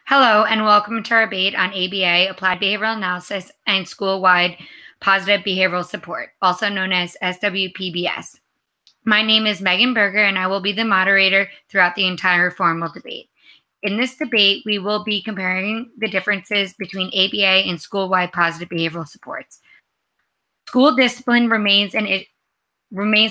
Hello, and welcome to our debate on ABA, Applied Behavioral Analysis, and School-Wide Positive Behavioral Support, also known as SWPBS. My name is Megan Berger, and I will be the moderator throughout the entire formal debate. In this debate, we will be comparing the differences between ABA and school-wide positive behavioral supports. School discipline remains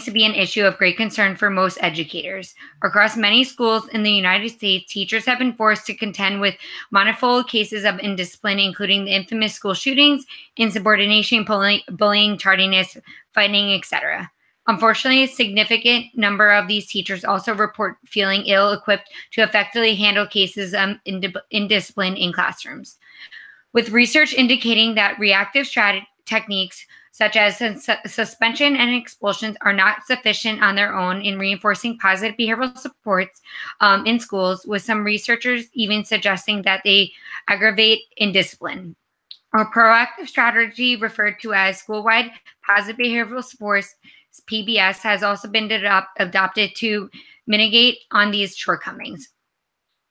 to be an issue of great concern for most educators. Across many schools in the United States, teachers have been forced to contend with manifold cases of indiscipline, including the infamous school shootings, insubordination, bullying, tardiness, fighting, etc. Unfortunately, a significant number of these teachers also report feeling ill-equipped to effectively handle cases of indiscipline in classrooms. With research indicating that reactive techniques such as suspension and expulsions are not sufficient on their own in reinforcing positive behavioral supports in schools, with some researchers even suggesting that they aggravate indiscipline. A proactive strategy referred to as school-wide positive behavioral supports, PBS, has also been adopted to mitigate on these shortcomings.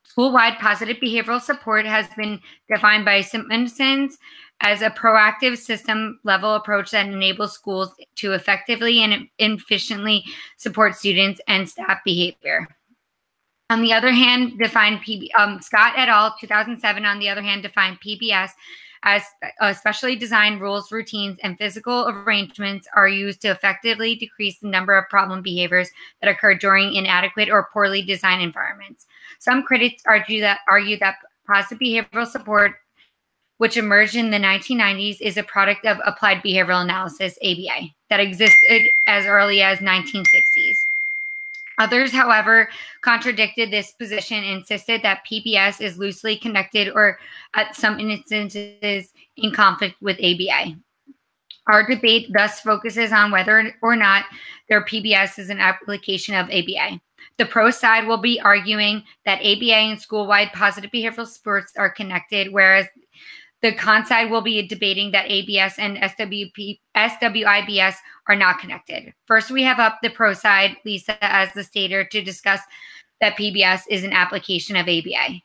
School-wide positive behavioral support has been defined by Simpson's as a proactive system-level approach that enables schools to effectively and efficiently support students and staff behavior. On the other hand, Scott et al. 2007, on the other hand, defined PBS as specially designed rules, routines, and physical arrangements are used to effectively decrease the number of problem behaviors that occur during inadequate or poorly designed environments. Some critics argue that positive behavioral support, which emerged in the 1990s, is a product of applied behavioral analysis, ABA, that existed as early as 1960s. Others, however, contradicted this position and insisted that PBS is loosely connected or, at some instances, in conflict with ABA. Our debate thus focuses on whether or not their PBS is an application of ABA. The pro side will be arguing that ABA and school-wide positive behavioral supports are connected, whereas the con side will be debating that ABS and SWIBS are not connected. First, we have up the pro side, Lisa, as the stater, to discuss that PBS is an application of ABA.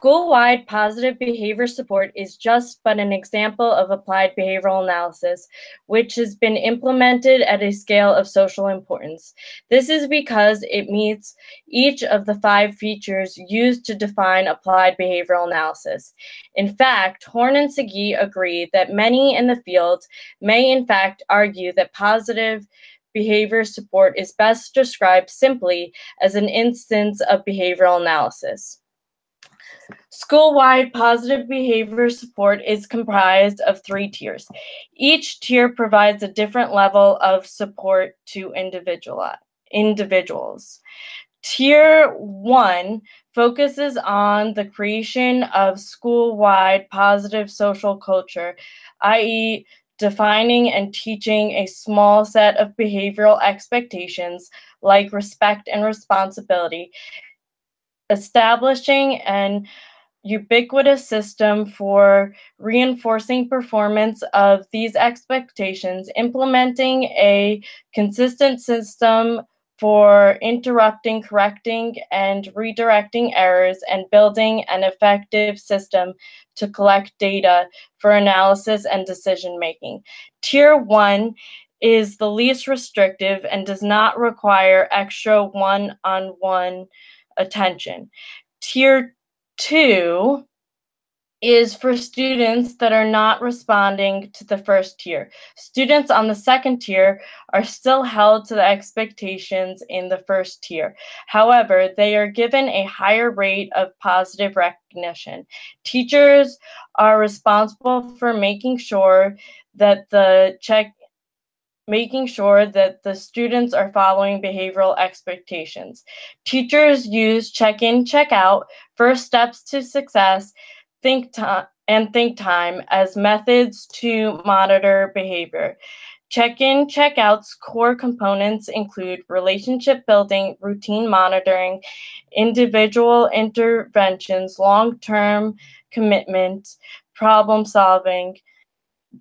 School-wide positive behavior support is just but an example of applied behavioral analysis, which has been implemented at a scale of social importance. This is because it meets each of the 5 features used to define applied behavioral analysis. In fact, Horn and Segee agree that many in the field may in fact argue that positive behavior support is best described simply as an instance of behavioral analysis. School-wide positive behavior support is comprised of 3 tiers. Each tier provides a different level of support to individuals. Tier 1 focuses on the creation of school-wide positive social culture, i.e., defining and teaching a small set of behavioral expectations like respect and responsibility, establishing an ubiquitous system for reinforcing performance of these expectations, implementing a consistent system for interrupting, correcting, and redirecting errors, and building an effective system to collect data for analysis and decision-making. Tier 1 is the least restrictive and does not require extra one-on-one attention. Tier 2 is for students that are not responding to the first tier. Students on the second tier are still held to the expectations in the first tier. However, they are given a higher rate of positive recognition. Teachers are responsible for making sure that the students are following behavioral expectations. Teachers use check-in, check-out, first steps to success, think time as methods to monitor behavior. Check-in, check-out's core components include relationship building, routine monitoring, individual interventions, long-term commitment, problem solving.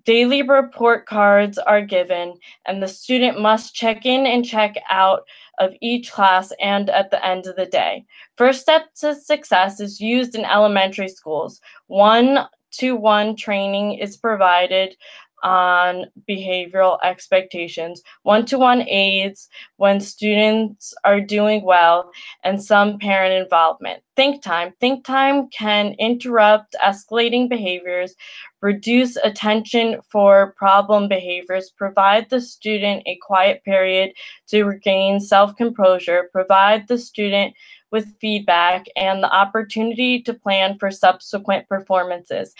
Daily report cards are given, and the student must check in and check out of each class and at the end of the day. First Step to Success is used in elementary schools. One-to-one training is provided on behavioral expectations, one-to-one aids when students are doing well, and some parent involvement. Think time. Think time can interrupt escalating behaviors, reduce attention for problem behaviors, provide the student a quiet period to regain self-composure, provide the student with feedback and the opportunity to plan for subsequent performances,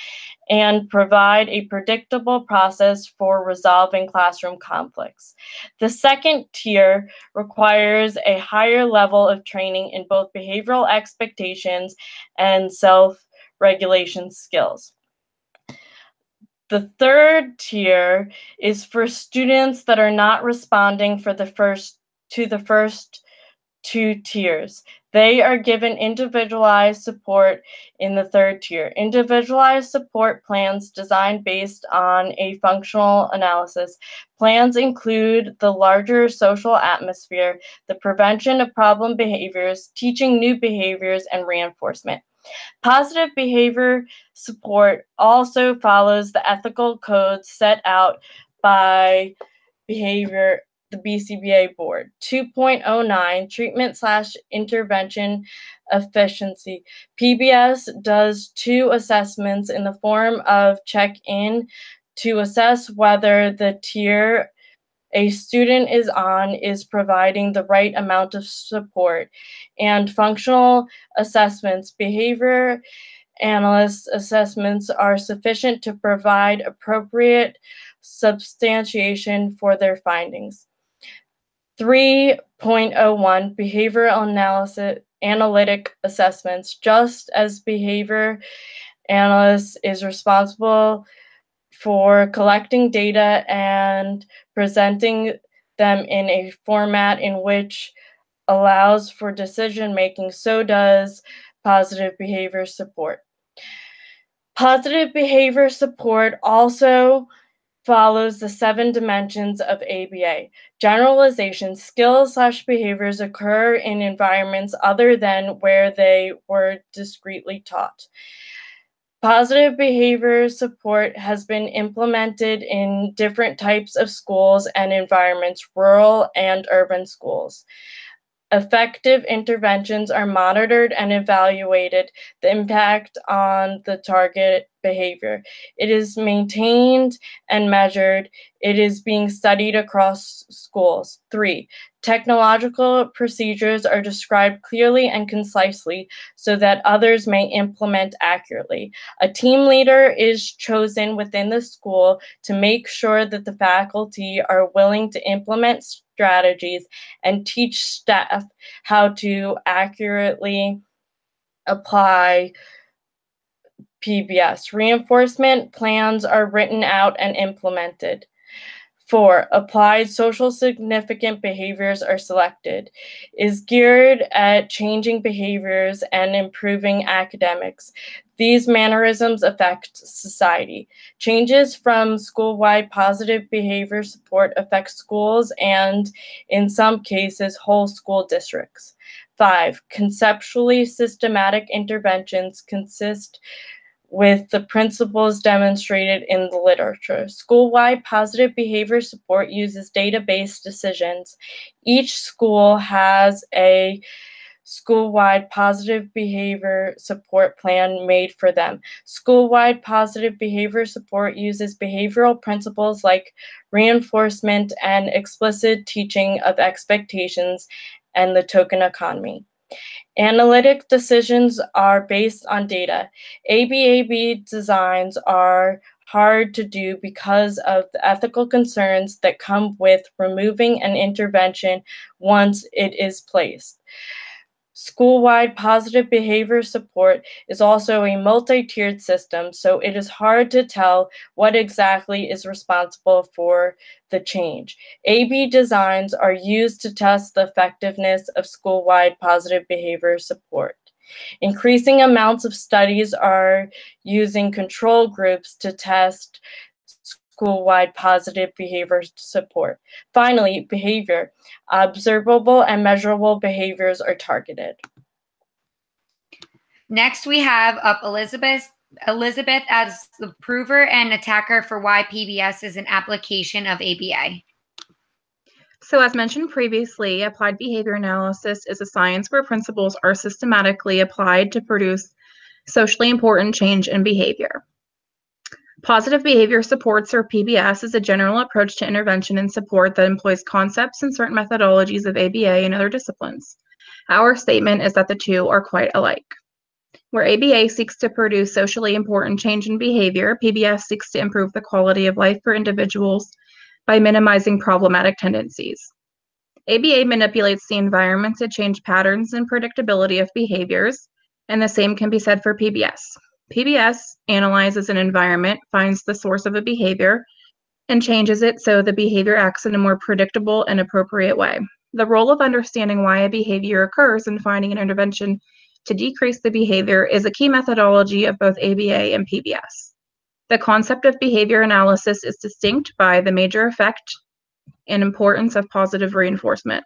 and provide a predictable process for resolving classroom conflicts. The second tier requires a higher level of training in both behavioral expectations and self-regulation skills. The third tier is for students that are not responding to the first two tiers. They are given individualized support in the third tier. Individualized support plans designed based on a functional analysis. Plans include the larger social atmosphere, the prevention of problem behaviors, teaching new behaviors, and reinforcement. Positive behavior support also follows the ethical codes set out by the BCBA board. 2.09 treatment/intervention efficiency. PBS does two assessments in the form of check-in to assess whether the tier a student is on is providing the right amount of support, and functional assessments. Behavior analyst assessments are sufficient to provide appropriate substantiation for their findings. 3.01 behavioral analytic assessments. Just as behavior analyst is responsible for collecting data and presenting them in a format in which allows for decision making, so does positive behavior support. Positive behavior support also follows the 7 dimensions of ABA. Generalization, skills/behaviors occur in environments other than where they were discretely taught. Positive behavior support has been implemented in different types of schools and environments, rural and urban schools. Effective interventions are monitored and evaluated the impact on the target behavior. It is maintained and measured. It is being studied across schools. 3, technological procedures are described clearly and concisely so that others may implement accurately. A team leader is chosen within the school to make sure that the faculty are willing to implement strategies and teach staff how to accurately apply PBS. Reinforcement plans are written out and implemented. 4, applied social significant behaviors are selected, is geared at changing behaviors and improving academics. These mannerisms affect society. Changes from school-wide positive behavior support affect schools and, in some cases, whole school districts. 5, conceptually systematic interventions consist with the principles demonstrated in the literature. School-wide positive behavior support uses data-based decisions. Each school has a school-wide positive behavior support plan made for them. School-wide positive behavior support uses behavioral principles like reinforcement and explicit teaching of expectations and the token economy. Analytic decisions are based on data. ABAB designs are hard to do because of the ethical concerns that come with removing an intervention once it is placed. School-wide positive behavior support is also a multi-tiered system, so it is hard to tell what exactly is responsible for the change. AB designs are used to test the effectiveness of school-wide positive behavior support. Increasing amounts of studies are using control groups to test school-wide positive behavior support. Finally, behavior. Observable and measurable behaviors are targeted. Next, we have up Elizabeth as the prover and attacker for why PBS is an application of ABA. So as mentioned previously, applied behavior analysis is a science where principles are systematically applied to produce socially important change in behavior. Positive behavior supports, or PBS, is a general approach to intervention and support that employs concepts and certain methodologies of ABA and other disciplines. Our statement is that the two are quite alike. Where ABA seeks to produce socially important change in behavior, PBS seeks to improve the quality of life for individuals by minimizing problematic tendencies. ABA manipulates the environment to change patterns and predictability of behaviors, and the same can be said for PBS. PBS analyzes an environment, finds the source of a behavior, and changes it so the behavior acts in a more predictable and appropriate way. The role of understanding why a behavior occurs and finding an intervention to decrease the behavior is a key methodology of both ABA and PBS. The concept of behavior analysis is distinct by the major effect and importance of positive reinforcement.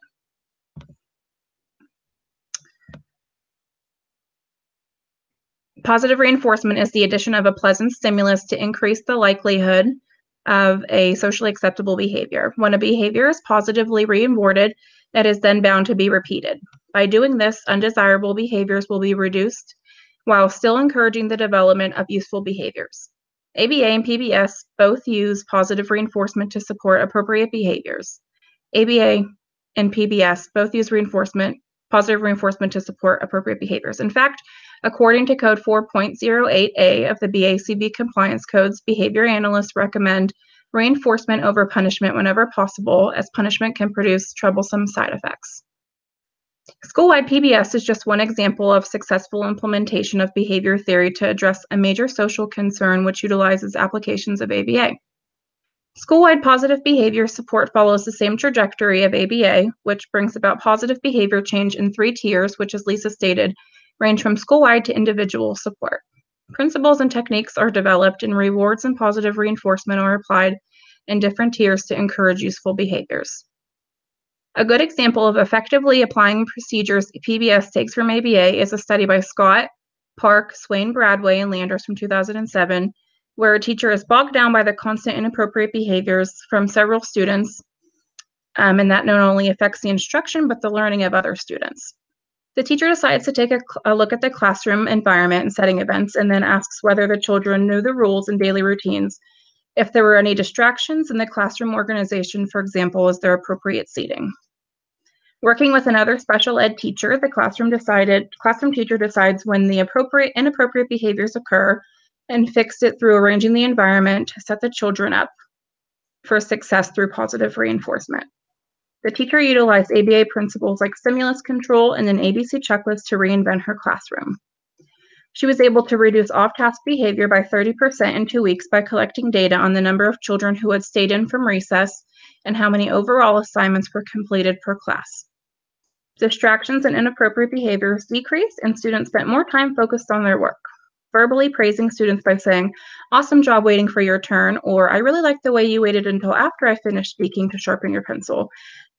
Positive reinforcement is the addition of a pleasant stimulus to increase the likelihood of a socially acceptable behavior. When a behavior is positively rewarded, it is then bound to be repeated. By doing this, undesirable behaviors will be reduced while still encouraging the development of useful behaviors. ABA and PBS both use positive reinforcement to support appropriate behaviors. ABA and PBS both use positive reinforcement to support appropriate behaviors. In fact, according to Code 4.08a of the BACB compliance codes, behavior analysts recommend reinforcement over punishment whenever possible, as punishment can produce troublesome side effects. School-wide PBS is just one example of successful implementation of behavior theory to address a major social concern which utilizes applications of ABA. School-wide positive behavior support follows the same trajectory of ABA, which brings about positive behavior change in 3 tiers, which, as Lisa stated, range from school-wide to individual support. Principles and techniques are developed, and rewards and positive reinforcement are applied in different tiers to encourage useful behaviors. A good example of effectively applying procedures PBS takes from ABA is a study by Scott, Park, Swain, Bradway, and Landers from 2007, where a teacher is bogged down by the constant inappropriate behaviors from several students, and that not only affects the instruction, but the learning of other students. The teacher decides to take a look at the classroom environment and setting events, and then asks whether the children knew the rules and daily routines, if there were any distractions in the classroom organization, for example, is there appropriate seating. Working with another special ed teacher, the classroom teacher decides when the inappropriate behaviors occur and fixed it through arranging the environment to set the children up for success through positive reinforcement. The teacher utilized ABA principles like stimulus control and an ABC checklist to reinvent her classroom. She was able to reduce off-task behavior by 30% in 2 weeks by collecting data on the number of children who had stayed in from recess and how many overall assignments were completed per class. Distractions and inappropriate behaviors decreased, and students spent more time focused on their work. Verbally praising students by saying, "Awesome job waiting for your turn," or "I really like the way you waited until after I finished speaking to sharpen your pencil."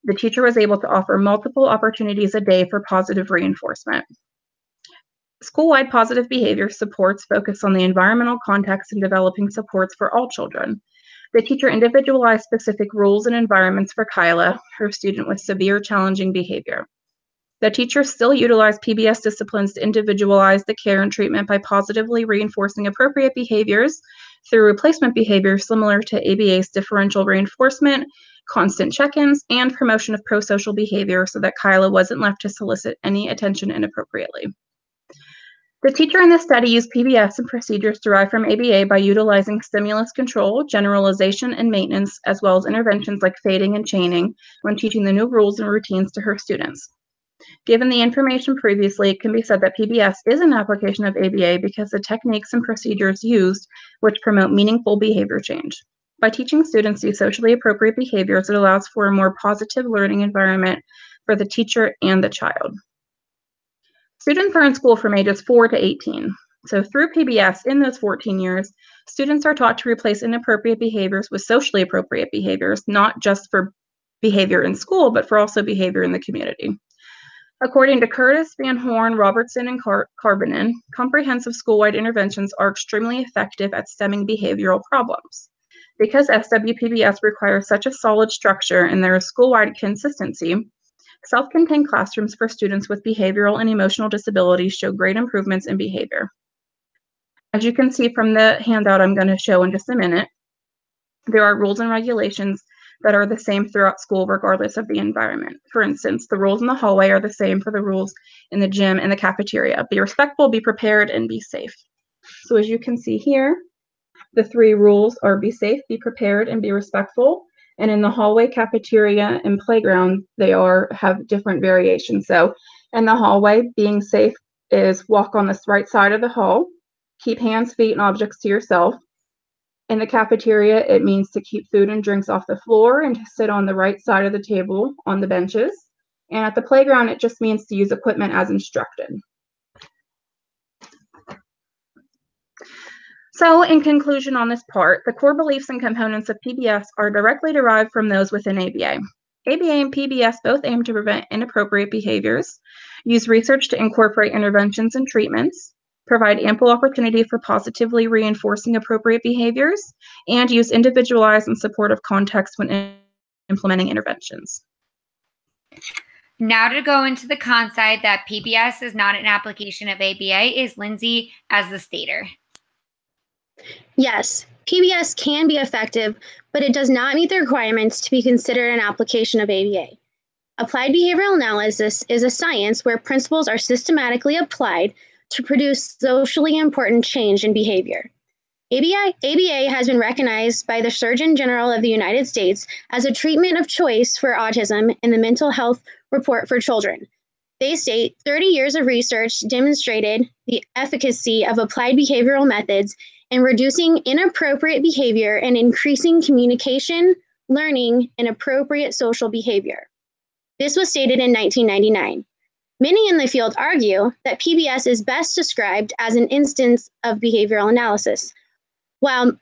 The teacher was able to offer multiple opportunities a day for positive reinforcement. School-wide positive behavior supports focus on the environmental context and developing supports for all children. The teacher individualized specific rules and environments for Kyla, her student with severe challenging behavior. The teacher still utilized PBS disciplines to individualize the care and treatment by positively reinforcing appropriate behaviors through replacement behaviors similar to ABA's differential reinforcement, constant check-ins, and promotion of pro-social behavior so that Kyla wasn't left to solicit any attention inappropriately. The teacher in this study used PBS and procedures derived from ABA by utilizing stimulus control, generalization, and maintenance, as well as interventions like fading and chaining when teaching the new rules and routines to her students. Given the information previously, it can be said that PBS is an application of ABA because the techniques and procedures used which promote meaningful behavior change. By teaching students these socially appropriate behaviors, it allows for a more positive learning environment for the teacher and the child. Students are in school from ages 4 to 18. So through PBS, in those 14 years, students are taught to replace inappropriate behaviors with socially appropriate behaviors, not just for behavior in school, but for also behavior in the community. According to Curtis, Van Horn, Robertson, and Karbanen, comprehensive school-wide interventions are extremely effective at stemming behavioral problems. Because SWPBS requires such a solid structure and there is school-wide consistency, self-contained classrooms for students with behavioral and emotional disabilities show great improvements in behavior. As you can see from the handout I'm going to show in just a minute, there are rules and regulations that are the same throughout school regardless of the environment. For instance, the rules in the hallway are the same for the rules in the gym and the cafeteria. Be respectful, be prepared, and be safe. So as you can see here, the 3 rules are be safe, be prepared, and be respectful. And in the hallway, cafeteria, and playground, they have different variations. So in the hallway, being safe is walk on the right side of the hall, keep hands, feet, and objects to yourself. In the cafeteria, it means to keep food and drinks off the floor and to sit on the right side of the table on the benches. And at the playground, it just means to use equipment as instructed. So in conclusion on this part, the core beliefs and components of PBS are directly derived from those within ABA. ABA and PBS both aim to prevent inappropriate behaviors, use research to incorporate interventions and treatments, provide ample opportunity for positively reinforcing appropriate behaviors, and use individualized and supportive context when implementing interventions. Now to go into the con side that PBS is not an application of ABA is Lindsay as the stater. Yes, PBS can be effective, but it does not meet the requirements to be considered an application of ABA. Applied behavioral analysis is a science where principles are systematically applied to produce socially important change in behavior. ABA has been recognized by the Surgeon General of the United States as a treatment of choice for autism in the Mental Health Report for Children. They state 30 years of research demonstrated the efficacy of applied behavioral methods in reducing inappropriate behavior and increasing communication, learning, and appropriate social behavior. This was stated in 1999. Many in the field argue that PBS is best described as an instance of behavioral analysis. While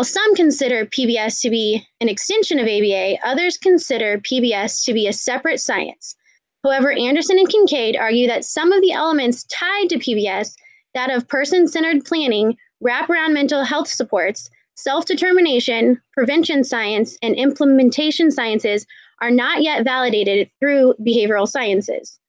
some consider PBS to be an extension of ABA, others consider PBS to be a separate science. However, Anderson and Kincaid argue that some of the elements tied to PBS, that of person-centered planning, wraparound mental health supports, self-determination, prevention science, and implementation sciences, are not yet validated through behavioral sciences.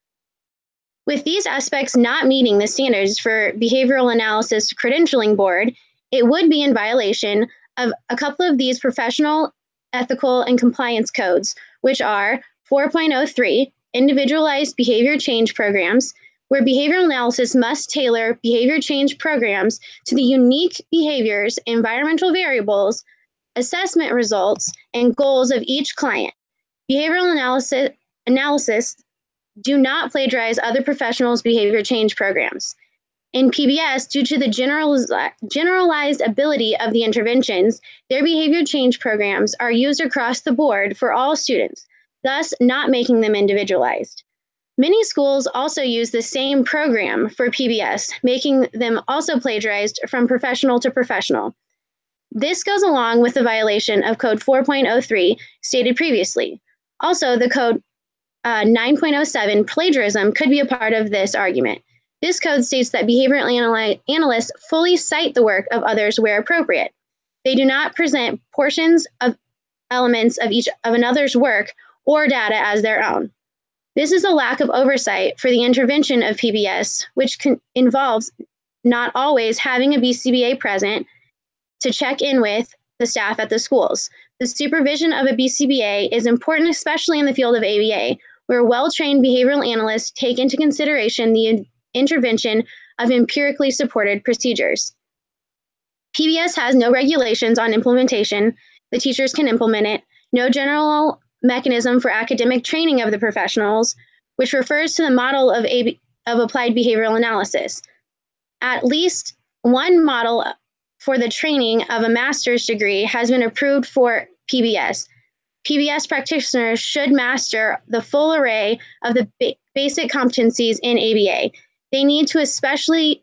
With these aspects not meeting the standards for Behavioral Analysis Credentialing Board, it would be in violation of a couple of these professional, ethical, and compliance codes, which are 4.03, Individualized Behavior Change Programs, where behavioral analysis must tailor behavior change programs to the unique behaviors, environmental variables, assessment results, and goals of each client. Behavioral analysis do not plagiarize other professionals' behavior change programs. In PBS, due to the generalized ability of the interventions, their behavior change programs are used across the board for all students, thus not making them individualized. Many schools also use the same program for PBS, making them also plagiarized from professional to professional. This goes along with the violation of Code 4.03 stated previously. Also, the Code 9.07 plagiarism could be a part of this argument. This code states that behavioral analysts fully cite the work of others where appropriate. They do not present portions of elements of another's work or data as their own. This is a lack of oversight for the intervention of PBS, which involves not always having a BCBA present to check in with the staff at the schools. The supervision of a BCBA is important, especially in the field of ABA, where well-trained behavioral analysts take into consideration the intervention of empirically supported procedures. PBS has no regulations on implementation. The teachers can implement it. No general mechanism for academic training of the professionals, which refers to the model of applied behavioral analysis. At least one model for the training of a master's degree has been approved for PBS. PBS practitioners should master the full array of the basic competencies in ABA. They need to especially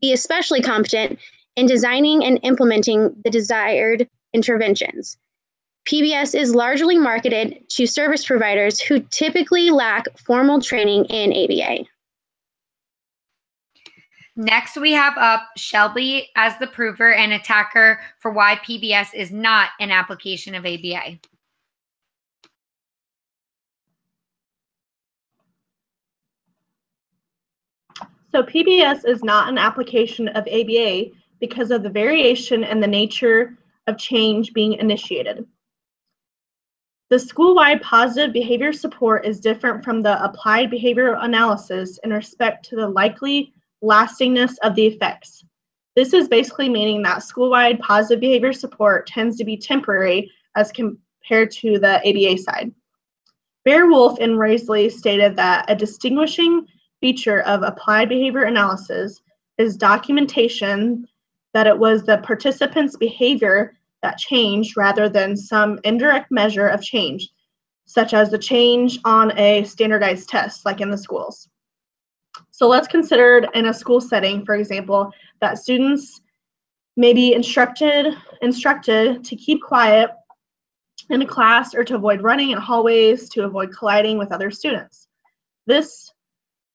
be especially competent in designing and implementing the desired interventions. PBS is largely marketed to service providers who typically lack formal training in ABA. Next, we have up Shelby as the prover and attacker for why PBS is not an application of ABA. So PBS is not an application of ABA because of the variation in the nature of change being initiated. The school-wide positive behavior support is different from the applied behavioral analysis in respect to the likely lastingness of the effects. This is basically meaning that school-wide positive behavior support tends to be temporary as compared to the ABA side. Bear-Wolf and Raisley stated that a distinguishing feature of applied behavior analysis is documentation that it was the participants' behavior that changed rather than some indirect measure of change, such as the change on a standardized test, like in the schools. So let's consider in a school setting, for example, that students may be instructed to keep quiet in a class or to avoid running in hallways to avoid colliding with other students.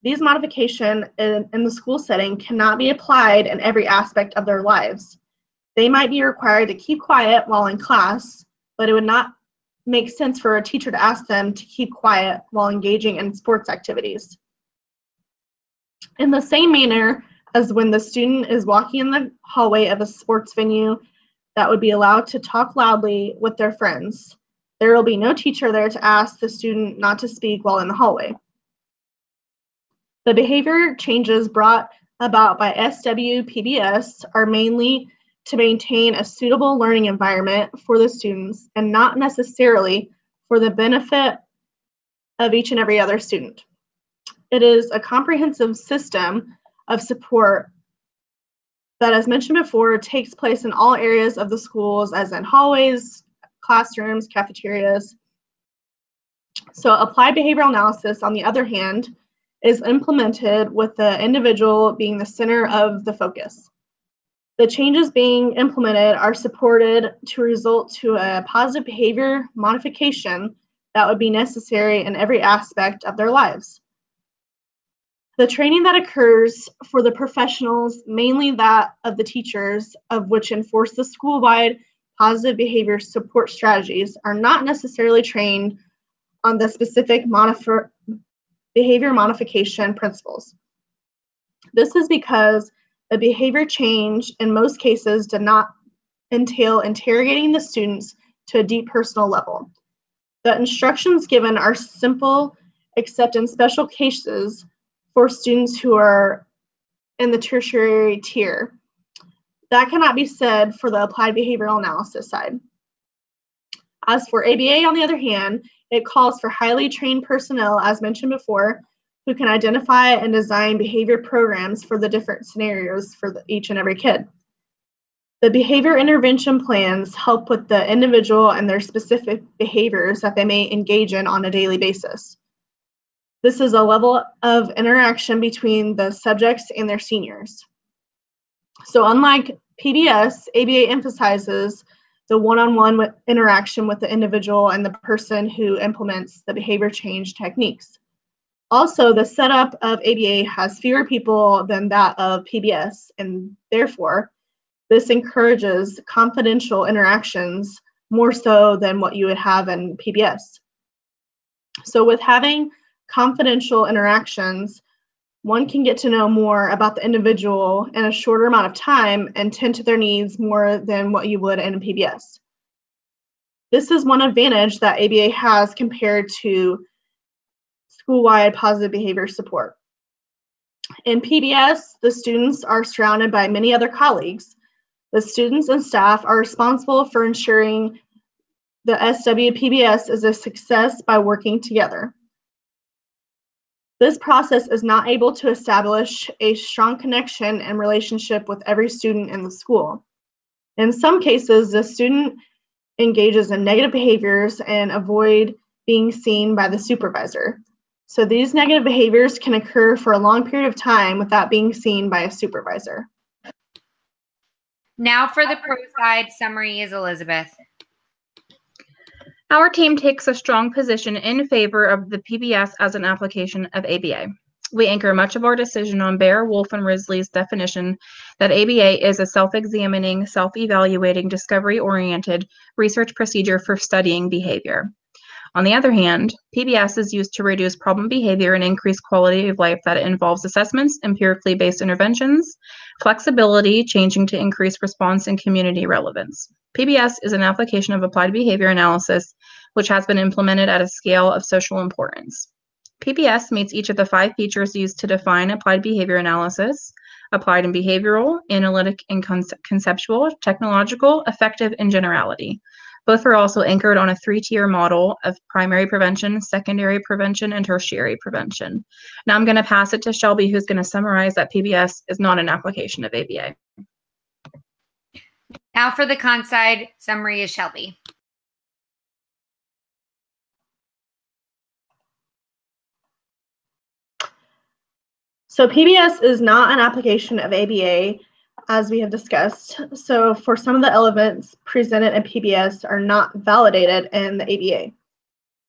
These modifications in the school setting cannot be applied in every aspect of their lives. They might be required to keep quiet while in class, but it would not make sense for a teacher to ask them to keep quiet while engaging in sports activities. In the same manner as when the student is walking in the hallway of a sports venue that would be allowed to talk loudly with their friends, there will be no teacher there to ask the student not to speak while in the hallway. The behavior changes brought about by SWPBS are mainly to maintain a suitable learning environment for the students and not necessarily for the benefit of each and every other student. It is a comprehensive system of support that, as mentioned before, takes place in all areas of the schools, as in hallways, classrooms, cafeterias. So applied behavioral analysis, on the other hand, is implemented with the individual being the center of the focus. The changes being implemented are supported to result to a positive behavior modification that would be necessary in every aspect of their lives. The training that occurs for the professionals, mainly that of the teachers, of which enforce the school-wide positive behavior support strategies, are not necessarily trained on the specific behavior modification principles. This is because the behavior change in most cases did not entail interrogating the students to a deep personal level. The instructions given are simple, except in special cases for students who are in the tertiary tier. That cannot be said for the applied behavioral analysis side. As for ABA, on the other hand, it calls for highly trained personnel, as mentioned before, who can identify and design behavior programs for the different scenarios for each and every kid. The behavior intervention plans help with the individual and their specific behaviors that they may engage in on a daily basis. This is a level of interaction between the subjects and their seniors. So unlike PBS, ABA emphasizes the one-on-one interaction with the individual and the person who implements the behavior change techniques. Also, the setup of ABA has fewer people than that of PBS, and therefore, this encourages confidential interactions more so than what you would have in PBS. So with having confidential interactions, one can get to know more about the individual in a shorter amount of time and tend to their needs more than what you would in PBS. This is one advantage that ABA has compared to school-wide positive behavior support. In PBS, the students are surrounded by many other colleagues. The students and staff are responsible for ensuring the SWPBS is a success by working together. This process is not able to establish a strong connection and relationship with every student in the school. In some cases, the student engages in negative behaviors and avoid being seen by the supervisor. So these negative behaviors can occur for a long period of time without being seen by a supervisor. Now for the pro side, summary is Elizabeth. Our team takes a strong position in favor of the PBS as an application of ABA. We anchor much of our decision on Baer, Wolf, and Risley's definition that ABA is a self-examining, self-evaluating, discovery-oriented research procedure for studying behavior. On the other hand, PBS is used to reduce problem behavior and increase quality of life that involves assessments, empirically based interventions, flexibility, changing to increase response, and community relevance. PBS is an application of applied behavior analysis, which has been implemented at a scale of social importance. PBS meets each of the 5 features used to define applied behavior analysis: applied and behavioral, analytic and conceptual, technological, effective, and generality. Both are also anchored on a 3-tier model of primary prevention, secondary prevention, and tertiary prevention. Now I'm going to pass it to Shelby, who's going to summarize that PBS is not an application of ABA. Now for the con side, summary is Shelby. So PBS is not an application of ABA, as we have discussed. So for some of the elements presented in PBS are not validated in the ABA.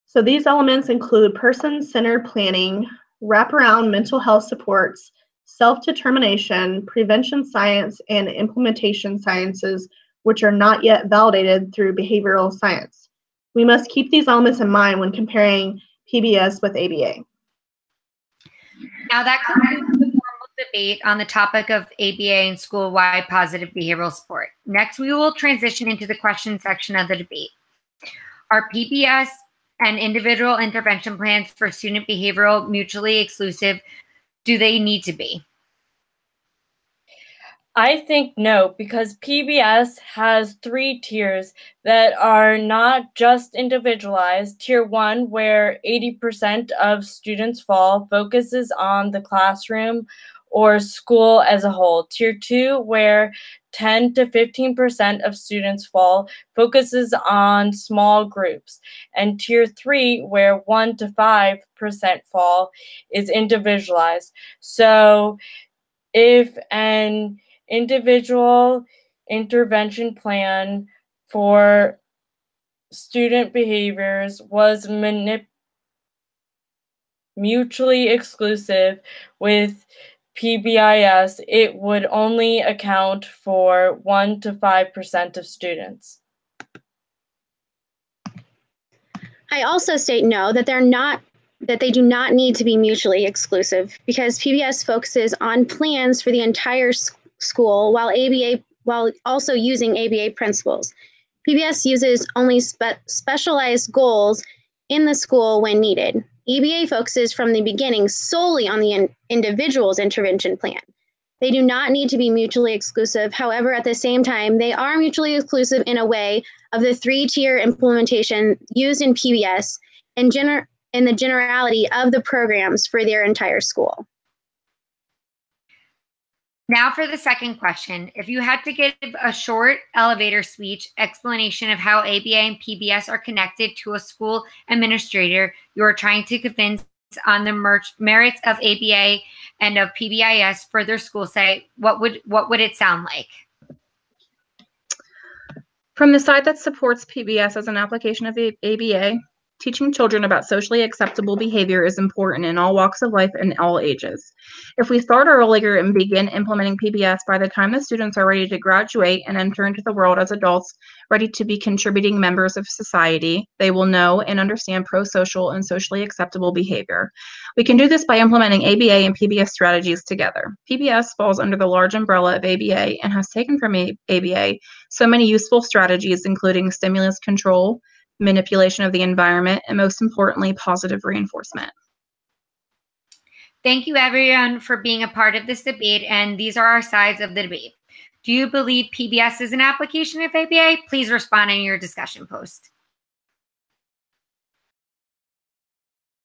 So these elements include person-centered planning, wraparound mental health supports, self-determination, prevention science, and implementation sciences, which are not yet validated through behavioral science. We must keep these elements in mind when comparing PBS with ABA. Now that concludes the formal debate on the topic of ABA and school-wide positive behavioral support. Next, we will transition into the question section of the debate. Are PBS and individual intervention plans for student behavioral mutually exclusive? Do they need to be? I think no, because PBS has 3 tiers that are not just individualized. Tier 1, where 80% of students fall, focuses on the classroom or school as a whole. Tier 2, where 10 to 15% of students fall, focuses on small groups. And Tier 3, where 1 to 5% fall, is individualized. So if an individual intervention plan for student behaviors was mutually exclusive with PBIS, it would only account for 1 to 5% of students. I also state no, that they do not need to be mutually exclusive, because PBS focuses on plans for the entire school while also using ABA principles. PBS uses only specialized goals in the school when needed. ABA focuses from the beginning solely on the individual's intervention plan. They do not need to be mutually exclusive. However, at the same time, they are mutually exclusive in a way of the 3-tier implementation used in PBS and the generality of the programs for their entire school. Now for the second question. If you had to give a short elevator speech explanation of how ABA and PBS are connected to a school administrator you are trying to convince on the merits of ABA and of PBIS for their school site, what would it sound like? From the side that supports PBS as an application of ABA, teaching children about socially acceptable behavior is important in all walks of life and all ages. If we start earlier and begin implementing PBS by the time the students are ready to graduate and enter into the world as adults, ready to be contributing members of society, they will know and understand pro-social and socially acceptable behavior. We can do this by implementing ABA and PBS strategies together. PBS falls under the large umbrella of ABA and has taken from ABA so many useful strategies, including stimulus control, manipulation of the environment, and most importantly, positive reinforcement. Thank you everyone for being a part of this debate, and these are our sides of the debate. Do you believe PBS is an application of ABA? Please respond in your discussion post.